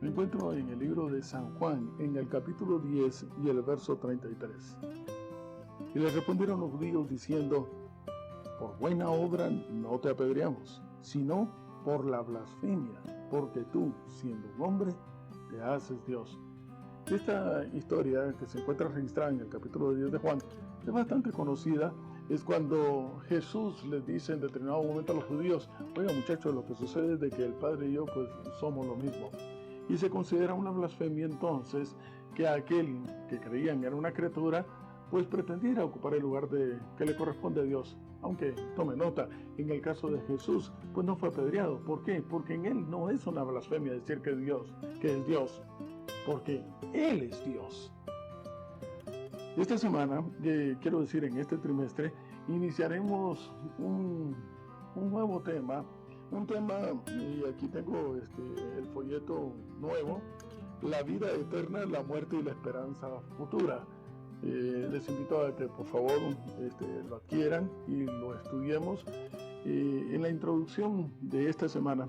Me encuentro en el libro de San Juan, en el capítulo 10 y el verso 33. Y le respondieron los judíos diciendo: por buena obra no te apedreamos, sino por la blasfemia, porque tú, siendo un hombre, te haces Dios. Esta historia, que se encuentra registrada en el capítulo 10 de Juan, es bastante conocida. Es cuando Jesús les dice en determinado momento a los judíos: oiga, muchachos, lo que sucede es de que el Padre y yo pues somos lo mismo. Y se considera una blasfemia entonces que aquel que creían era una criatura pues pretendiera ocupar el lugar que le corresponde a Dios. Aunque, tome nota, en el caso de Jesús pues no fue apedreado. ¿Por qué? Porque en él no es una blasfemia decir que es Dios, porque él es Dios. Esta semana, quiero decir en este trimestre, iniciaremos un nuevo tema. Un tema, y aquí tengo el folleto nuevo: la vida eterna, la muerte y la esperanza futura. Les invito a que por favor lo adquieran y lo estudiemos. En la introducción de esta semana,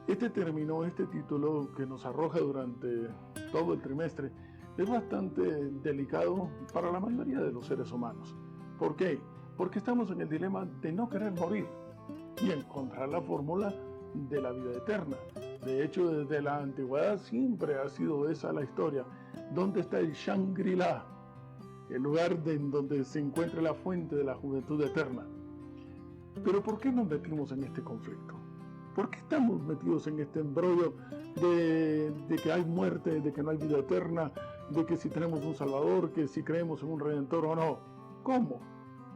este título que nos arroja durante todo el trimestre es bastante delicado para la mayoría de los seres humanos. ¿Por qué? Porque estamos en el dilema de no querer morir y encontrar la fórmula de la vida eterna. De hecho, desde la antigüedad siempre ha sido esa la historia. ¿Dónde está el Shangri-La? El lugar en donde se encuentra la fuente de la juventud eterna. Pero ¿por qué nos metimos en este conflicto? ¿Por qué estamos metidos en este embrollo de que hay muerte, de que no hay vida eterna, de que si tenemos un Salvador, que si creemos en un Redentor o no? ¿Cómo?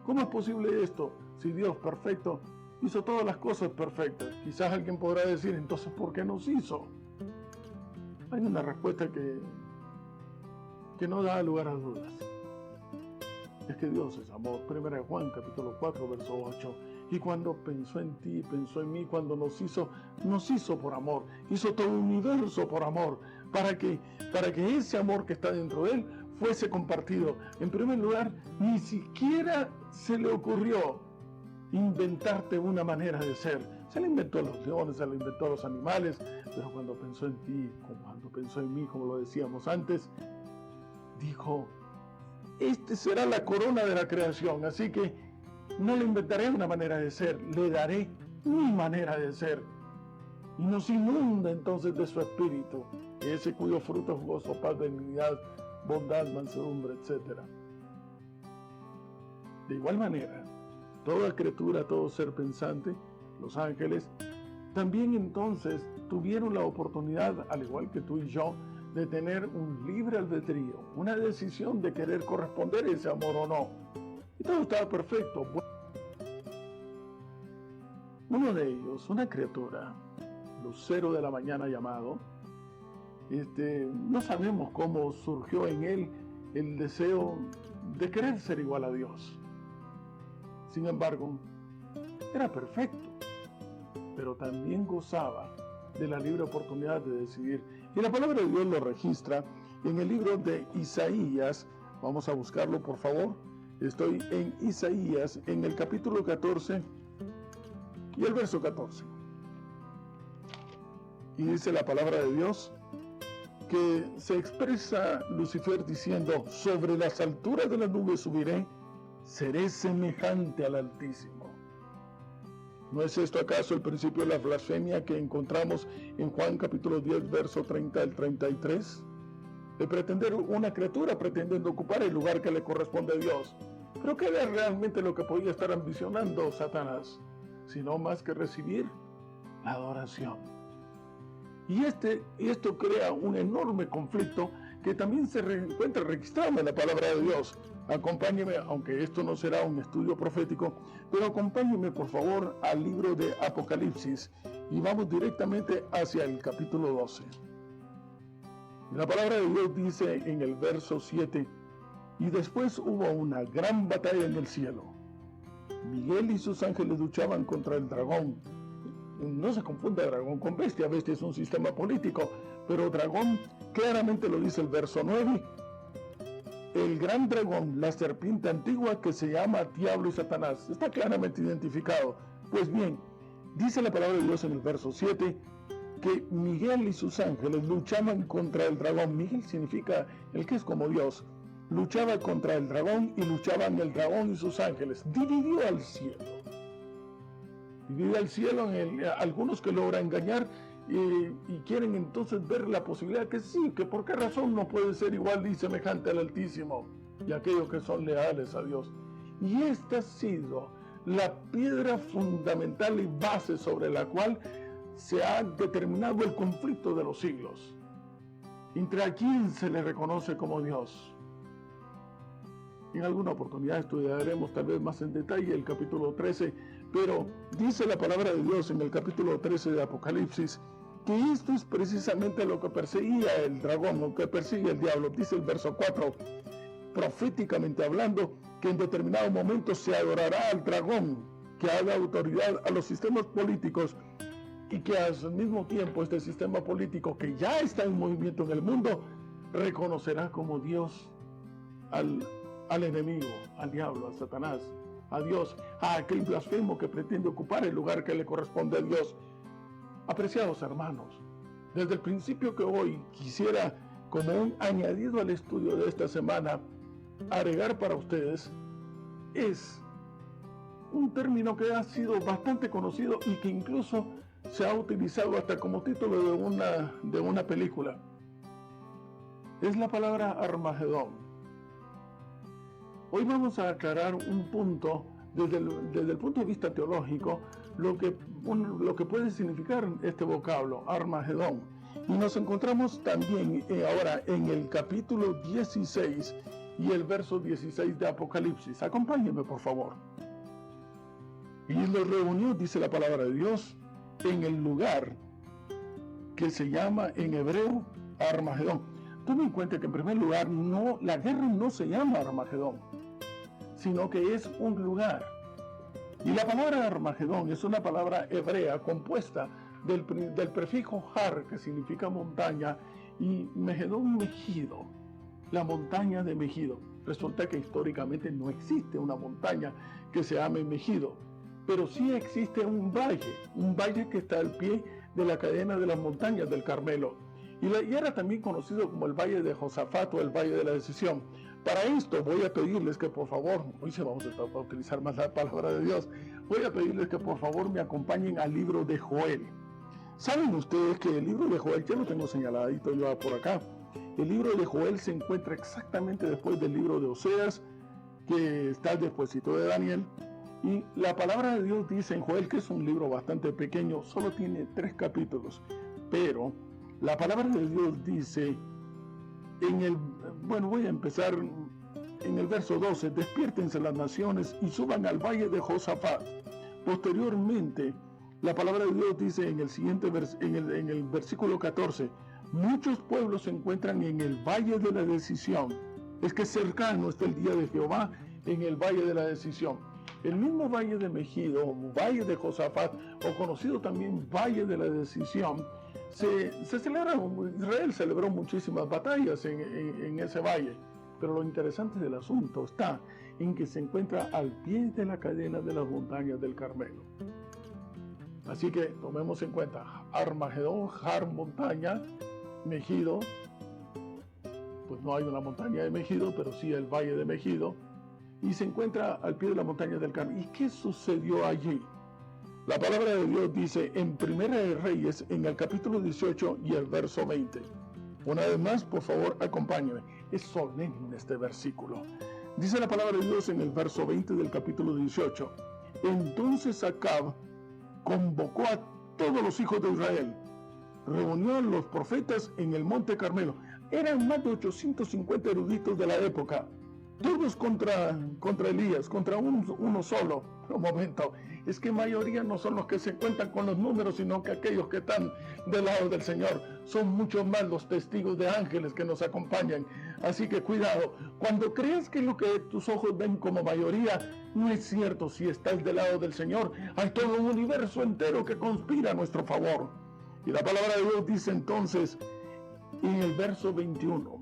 ¿Cómo es posible esto si Dios perfecto hizo todas las cosas perfectas? Quizás alguien podrá decir: entonces, ¿por qué nos hizo? Hay una respuesta que no da lugar a dudas. Es que Dios es amor. 1 Juan capítulo 4 verso 8. Y cuando pensó en ti, pensó en mí, cuando nos hizo por amor. Hizo todo un universo por amor, para que ese amor que está dentro de él fuese compartido. En primer lugar, ni siquiera se le ocurrió inventarte una manera de ser. Se le inventó a los leones, se le inventó a los animales, pero cuando pensó en ti, cuando pensó en mí, como lo decíamos antes, dijo: este será la corona de la creación, así que no le inventaré una manera de ser, le daré mi manera de ser. Y nos inunda entonces de su espíritu, ese cuyo fruto es gozo, paz, benignidad, bondad, mansedumbre, etc. De igual manera, toda criatura, todo ser pensante, los ángeles, también entonces tuvieron la oportunidad, al igual que tú y yo, de tener un libre albedrío, una decisión de querer corresponder a ese amor o no. Y todo estaba perfecto. Uno de ellos, una criatura, lucero de la mañana llamado, no sabemos cómo surgió en él el deseo de querer ser igual a Dios. Sin embargo, era perfecto, pero también gozaba de la libre oportunidad de decidir. Y la palabra de Dios lo registra en el libro de Isaías. Vamos a buscarlo, por favor. Estoy en Isaías, en el capítulo 14 y el verso 14. Y dice la palabra de Dios que se expresa Lucifer diciendo: sobre las alturas de las nubes subiré, seré semejante al Altísimo. ¿No es esto acaso el principio de la blasfemia que encontramos en Juan capítulo 10, verso 30 al 33? De pretender una criatura pretendiendo ocupar el lugar que le corresponde a Dios. Pero ¿qué era realmente lo que podía estar ambicionando Satanás? Sino más que recibir la adoración. Y esto crea un enorme conflicto que también se encuentra registrado en la palabra de Dios. Acompáñeme, aunque esto no será un estudio profético, pero acompáñeme por favor al libro de Apocalipsis y vamos directamente hacia el capítulo 12. La palabra de Dios dice en el verso 7: y después hubo una gran batalla en el cielo. Miguel y sus ángeles luchaban contra el dragón. No se confunda dragón con bestia, bestia es un sistema político, pero dragón claramente lo dice el verso 9. El gran dragón, la serpiente antigua que se llama Diablo y Satanás, está claramente identificado. Pues bien, dice la palabra de Dios en el verso 7 que Miguel y sus ángeles luchaban contra el dragón. Miguel significa el que es como Dios. Luchaba contra el dragón y luchaban el dragón y sus ángeles. Dividió al cielo. Divide al cielo en algunos que logra engañar y quieren entonces ver la posibilidad que sí, que por qué razón no puede ser igual y semejante al Altísimo y aquellos que son leales a Dios. Y esta ha sido la piedra fundamental y base sobre la cual se ha determinado el conflicto de los siglos, entre a quién se le reconoce como Dios. En alguna oportunidad estudiaremos tal vez más en detalle el capítulo 13, pero dice la palabra de Dios en el capítulo 13 de Apocalipsis que esto es precisamente lo que perseguía el dragón, lo que persigue el diablo. Dice el verso 4, proféticamente hablando, que en determinado momento se adorará al dragón, que haga autoridad a los sistemas políticos y que al mismo tiempo este sistema político que ya está en movimiento en el mundo, reconocerá como Dios al enemigo, al diablo, a Satanás, a Dios, a aquel blasfemo que pretende ocupar el lugar que le corresponde a Dios. Apreciados hermanos, desde el principio que hoy quisiera, como un añadido al estudio de esta semana, agregar para ustedes, es un término que ha sido bastante conocido y que incluso se ha utilizado hasta como título de una película. Es la palabra Armagedón. Hoy vamos a aclarar un punto desde el punto de vista teológico, lo que puede significar este vocablo, Armagedón. Y nos encontramos también ahora en el capítulo 16 y el verso 16 de Apocalipsis. Acompáñenme, por favor. Y los reunió, dice la palabra de Dios, en el lugar que se llama en hebreo Armagedón. Tomen en cuenta que en primer lugar la guerra no se llama Armagedón, sino que es un lugar. Y la palabra Armagedón es una palabra hebrea compuesta del prefijo har, que significa montaña, y Megedón, Megido, la montaña de Megido. Resulta que históricamente no existe una montaña que se llame Megido, pero sí existe un valle que está al pie de la cadena de las montañas del Carmelo. Y era también conocido como el Valle de Josafat o el Valle de la Decisión. Para esto voy a pedirles que por favor, hoy se vamos a utilizar más la palabra de Dios, voy a pedirles que por favor me acompañen al libro de Joel. ¿Saben ustedes que el libro de Joel, ya lo tengo señaladito yo por acá, el libro de Joel se encuentra exactamente después del libro de Oseas, que está despuesito de Daniel, y la palabra de Dios dice en Joel, que es un libro bastante pequeño, solo tiene 3 capítulos, pero la palabra de Dios dice voy a empezar en el verso 12, despiértense las naciones y suban al valle de Josafat. Posteriormente, la palabra de Dios dice en el siguiente en el versículo 14, muchos pueblos se encuentran en el valle de la decisión. Es que cercano está el día de Jehová en el valle de la decisión. El mismo valle de Megido, o valle de Josafat, o conocido también valle de la decisión, Israel celebró muchísimas batallas en ese valle, pero lo interesante del asunto está en que se encuentra al pie de la cadena de las montañas del Carmelo. Así que tomemos en cuenta Armagedón, Har, montaña, Megido, pues no hay una montaña de Megido, pero sí el valle de Megido, y se encuentra al pie de la montaña del Carmelo. ¿Y qué sucedió allí? La palabra de Dios dice en Primera de Reyes, en el capítulo 18 y el verso 20. Una vez más, por favor, acompáñame. Es solemne este versículo. Dice la palabra de Dios en el verso 20 del capítulo 18. Entonces Acab convocó a todos los hijos de Israel, reunió a los profetas en el monte Carmelo. Eran más de 850 eruditos de la época, todos contra Elías, contra uno solo. Un momento, es que mayoría no son los que se cuentan con los números, sino que aquellos que están del lado del Señor. Son muchos más los testigos de ángeles que nos acompañan. Así que cuidado, cuando creas que lo que tus ojos ven como mayoría no es cierto. Si estás del lado del Señor, hay todo un universo entero que conspira a nuestro favor. Y la palabra de Dios dice entonces en el verso 21,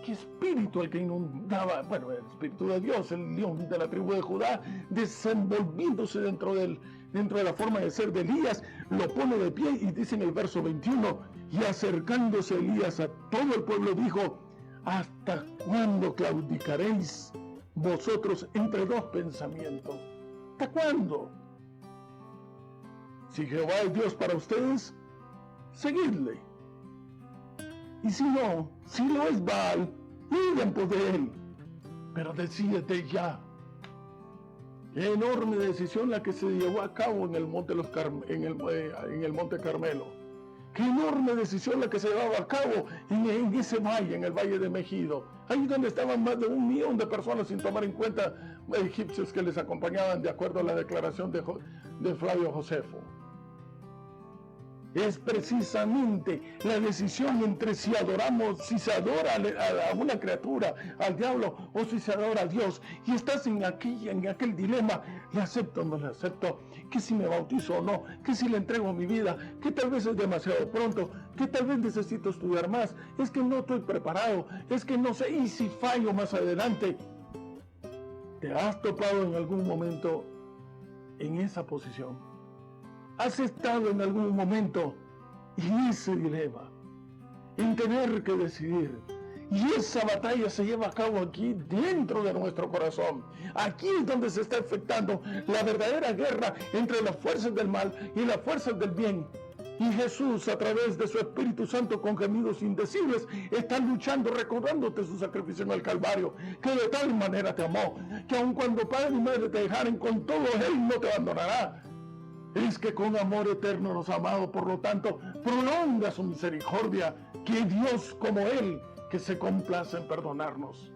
qué espíritu el que inundaba, bueno, el Espíritu de Dios, el león de la tribu de Judá, desenvolviéndose dentro de la forma de ser de Elías, lo pone de pie y dice en el verso 21, y acercándose Elías a todo el pueblo dijo, ¿hasta cuándo claudicaréis vosotros entre dos pensamientos? ¿Hasta cuándo? Si Jehová es Dios para ustedes, seguidle. Y si no, si lo es Baal, id en pos de él. Pero decídete ya. Qué enorme decisión la que se llevó a cabo en el monte Carmelo. Qué enorme decisión la que se llevaba a cabo en ese valle, en el valle de Megido. Ahí donde estaban más de 1 millón de personas sin tomar en cuenta egipcios que les acompañaban de acuerdo a la declaración de Flavio Josefo. Es precisamente la decisión entre si se adora a una criatura, al diablo, o si se adora a Dios. Y estás en aquel dilema, ¿le acepto o no le acepto? ¿Que si me bautizo o no? ¿Que si le entrego mi vida? ¿Que tal vez es demasiado pronto? ¿Que tal vez necesito estudiar más? ¿Es que no estoy preparado? ¿Es que no sé? ¿Y si fallo más adelante? ¿Te has topado en algún momento en esa posición? ¿Has estado en algún momento en ese dilema, en tener que decidir? Y esa batalla se lleva a cabo aquí dentro de nuestro corazón. Aquí es donde se está efectuando la verdadera guerra entre las fuerzas del mal y las fuerzas del bien. Y Jesús, a través de su Espíritu Santo, con gemidos indecibles, está luchando, recordándote su sacrificio en el Calvario, que de tal manera te amó, que aun cuando padre y madre te dejaren, con todo Él no te abandonará. Es que con amor eterno nos ha amado, por lo tanto, prolonga su misericordia, que Dios como Él, que se complace en perdonarnos.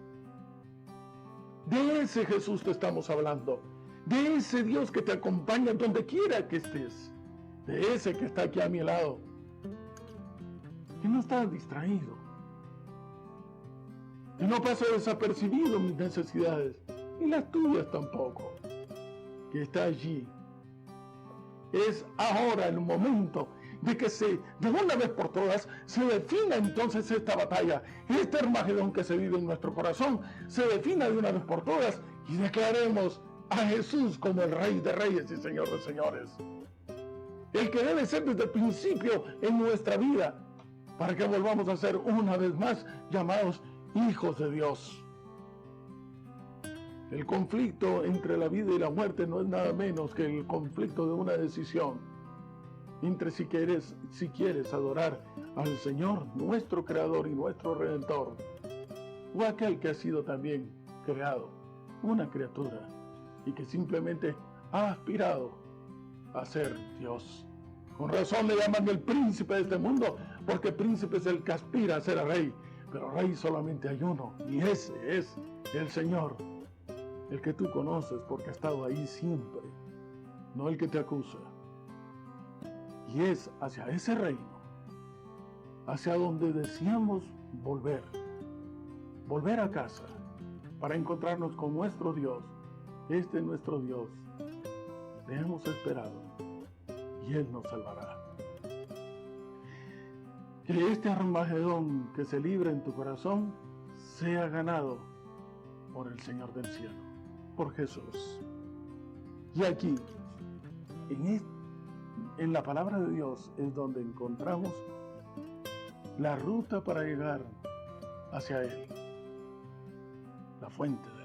De ese Jesús te estamos hablando, de ese Dios que te acompaña donde quiera que estés, de ese que está aquí a mi lado, que no está distraído, que no pasa desapercibido mis necesidades, y las tuyas tampoco, que está allí. Es ahora el momento de que de una vez por todas, se defina entonces esta batalla, este Armagedón que se vive en nuestro corazón, se defina de una vez por todas y declaremos a Jesús como el Rey de Reyes y Señor de Señores. El que debe ser desde el principio en nuestra vida, para que volvamos a ser una vez más llamados hijos de Dios. El conflicto entre la vida y la muerte no es nada menos que el conflicto de una decisión entre si quieres adorar al Señor, nuestro Creador y nuestro Redentor, o aquel que ha sido también creado, una criatura, y que simplemente ha aspirado a ser Dios. Con razón le llaman el príncipe de este mundo, porque príncipe es el que aspira a ser rey, pero rey solamente hay uno, y ese es el Señor. El que tú conoces porque ha estado ahí siempre, no el que te acusa. Y es hacia ese reino, hacia donde deseamos volver a casa, para encontrarnos con nuestro Dios, nuestro Dios. Le hemos esperado y Él nos salvará. Que este Armagedón que se libra en tu corazón sea ganado por el Señor del cielo, por Jesús. Y aquí, en la palabra de Dios, es donde encontramos la ruta para llegar hacia Él, la fuente de